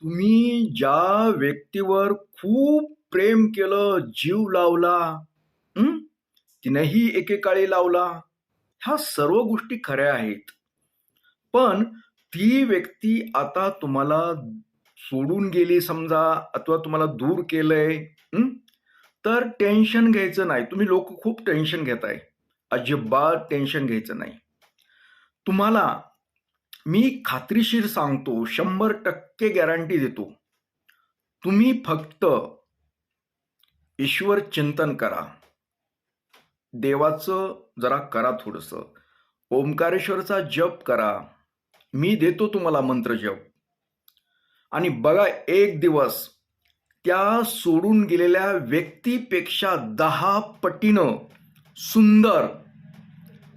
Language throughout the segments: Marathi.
तुम्ही ज्या व्यक्तीवर खूप प्रेम केलं, जीव लावला, हं? तिनेही एकेकाळी लावला. ह्या सर्व गोष्टी खऱ्या आहेत. पण ती व्यक्ती आता तुम्हाला सोडून गेली समजा अथवा तुम्हाला दूर केलंय, हं? तर टेन्शन घ्यायचं नाही. तुम्ही लोक खूप टेन्शन घेताय. अजिबात टेन्शन घ्यायचं नाही. तुम्हाला मी खात्रीशीर सांगतो, 100% गॅरंटी देतो. तुम्ही फक्त ईश्वर चिंतन करा. देवाचं जरा करा थोडंसं. ओंकारेश्वरचा जप करा. मी देतो तुम्हाला मंत्र जप. आणि बघा एक दिवस त्या सोडून गेलेल्या व्यक्तीपेक्षा 10 पटीनं सुंदर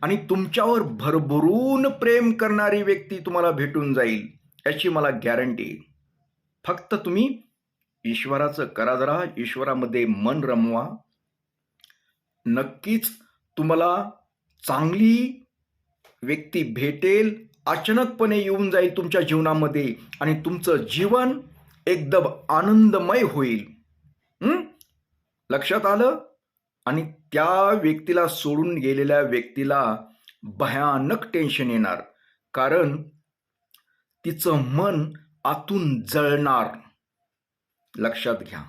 आणि तुमच्यावर भरभरून प्रेम करणारी व्यक्ती तुम्हाला भेटून जाईल, याची मला गॅरंटी आहे. फक्त तुम्ही ईश्वराचं करा जरा, ईश्वरामध्ये मन रमवा. नक्कीच तुम्हाला चांगली व्यक्ती भेटेल, अचानकपणे येऊन जाईल तुमच्या जीवनामध्ये आणि तुमचं जीवन एकदम आनंदमय होईल. लक्षात आलं? आणि त्या व्यक्तीला सोडून गेलेल्या व्यक्तीला भयानक टेन्शन येणार, कारण तिचं मन आतून जळणार. लक्षात घ्या.